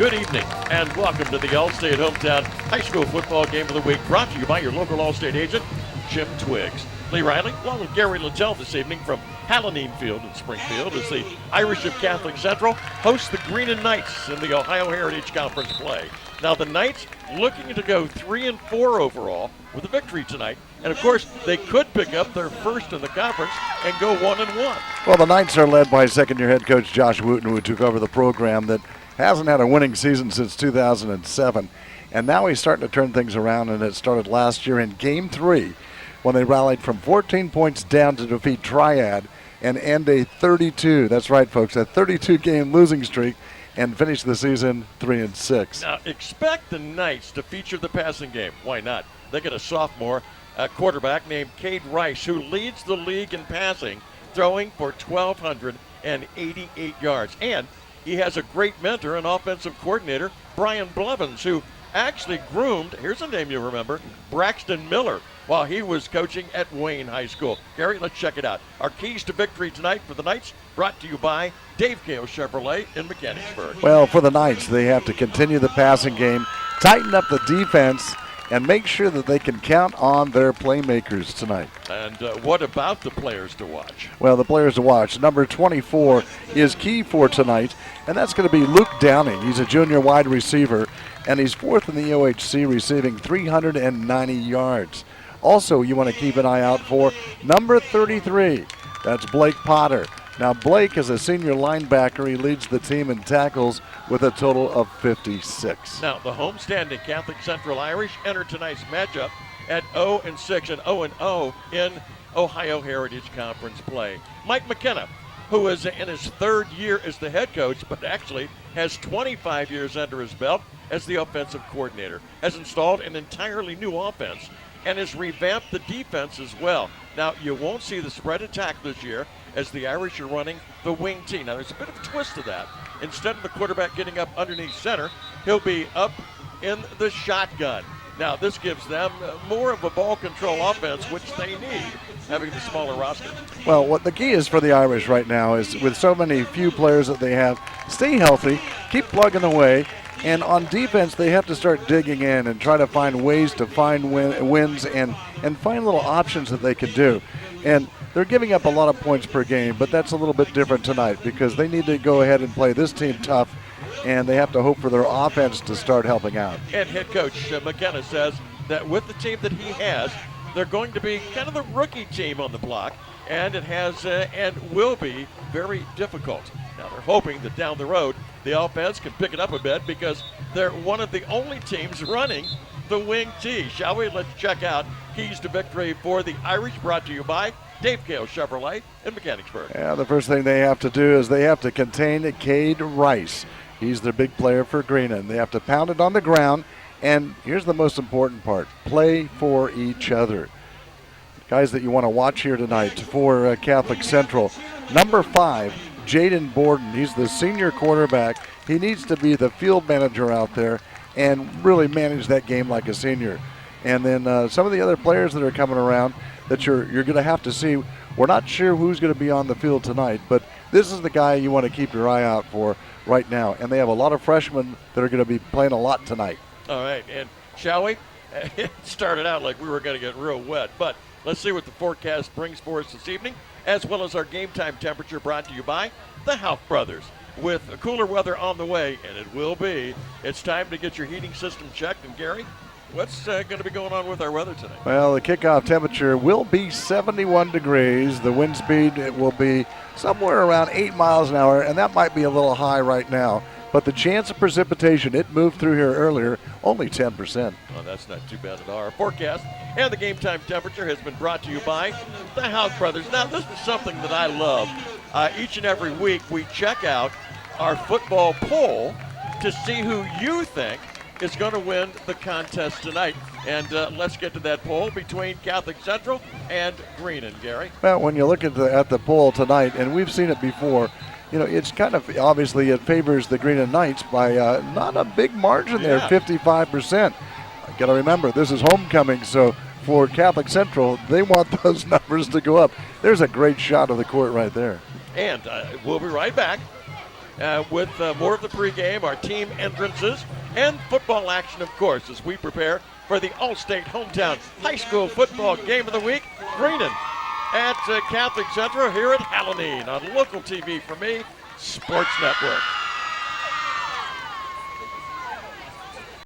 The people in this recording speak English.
Good evening, and welcome to the Allstate Hometown High School Football Game of the Week, brought to you by your local Allstate agent, Jim Twiggs. Lee Riley, along with Gary Littell this evening from Hallonean Field in Springfield, as the Irish of Catholic Central host the Green and Knights in the Ohio Heritage Conference play. Now the Knights looking to go 3-4 overall with a victory tonight. And of course, they could pick up their first in the conference and go 1-1. Well, the Knights are led by second-year head coach Josh Wooten, who took over the program that hasn't had a winning season since 2007. And now he's starting to turn things around, and it started last year in Game 3 when they rallied from 14 points down to defeat Triad and end a 32, that's right, folks, a 32-game losing streak, and finish the season 3-6. Now, expect the Knights to feature the passing game. Why not? They get a sophomore quarterback named Cade Rice, who leads the league in passing, throwing for 1,288 yards. And he has a great mentor and offensive coordinator, Brian Blevins, who actually groomed, here's a name you remember, Braxton Miller, while he was coaching at Wayne High School. Gary, let's check it out. Our keys to victory tonight for the Knights, brought to you by Dave Gale Chevrolet in Mechanicsburg. Well, for the Knights, they have to continue the passing game, tighten up the defense, and make sure that they can count on their playmakers tonight. And what about the players to watch? Well, the players to watch. Number 24 is key for tonight, and that's going to be Luke Downing. He's a junior wide receiver, and he's fourth in the OHC, receiving 390 yards. Also, you want to keep an eye out for number 33. That's Blake Potter. Now, Blake is a senior linebacker. He leads the team in tackles with a total of 56. Now, the homestanding Catholic Central Irish enter tonight's matchup at 0-6 and 0-0 in Ohio Heritage Conference play. Mike McKenna, who is in his third year as the head coach, but actually has 25 years under his belt as the offensive coordinator, has installed an entirely new offense and has revamped the defense as well. Now, you won't see the spread attack this year as the Irish are running the wing T. Now, there's a bit of a twist to that. Instead of the quarterback getting up underneath center, he'll be up in the shotgun. Now, this gives them more of a ball control offense, which they need, having the smaller roster. Well, what the key is for the Irish right now is, with so many few players that they have, stay healthy, keep plugging away, and on defense, they have to start digging in and try to find ways to find wins and find little options that they can do. And they're giving up a lot of points per game, but that's a little bit different tonight because they need to go ahead and play this team tough, and they have to hope for their offense to start helping out. And head coach McKenna says that with the team that he has, they're going to be kind of the rookie team on the block, and it has and will be very difficult. Now, they're hoping that down the road, the offense can pick it up a bit because they're one of the only teams running the wing T. Shall we? Let's check out keys to victory for the Irish, brought to you by Dave Gale Chevrolet in Mechanicsburg. Yeah, the first thing they have to do is they have to contain Cade Rice. He's their big player for Greenon. They have to pound it on the ground, and here's the most important part, play for each other. Guys that you want to watch here tonight for Catholic Central. Number 5, Jaden Borden. He's the senior quarterback. He needs to be the field manager out there and really manage that game like a senior. And then some of the other players that are coming around that you're going to have to see. We're not sure who's going to be on the field tonight, but this is the guy you want to keep your eye out for right now. And they have a lot of freshmen that are going to be playing a lot tonight. All right, and shall we? It started out like we were going to get real wet, but let's see what the forecast brings for us this evening, as well as our game time temperature, brought to you by the Houff Brothers. With cooler weather on the way, and it will be, it's time to get your heating system checked. And Gary, what's going to be going on with our weather tonight? Well, the kickoff temperature will be 71 degrees. The wind speed, it will be somewhere around 8 miles an hour, and that might be a little high right now. But the chance of precipitation, it moved through here earlier, only 10%. Well, that's not too bad at all. Our forecast and the game time temperature has been brought to you by the Houff Brothers. Now, this is something that I love. Each and every week, we check out our football poll to see who you think is going to win the contest tonight. And let's get to that poll between Catholic Central and Greenon, Gary. Well, when you look at the poll tonight, and we've seen it before, you know, it's kind of obviously it favors the Greenon Knights by not a big margin there, 55%. Got to remember, this is homecoming, so for Catholic Central, they want those numbers to go up. There's a great shot of the court right there. And we'll be right back with more of the pregame, our team entrances, and football action, of course, as we prepare for the All-State Hometown High School Football Game of the Week. Greenon at Catholic Central here at Halloween on local TV for me, Sports Network.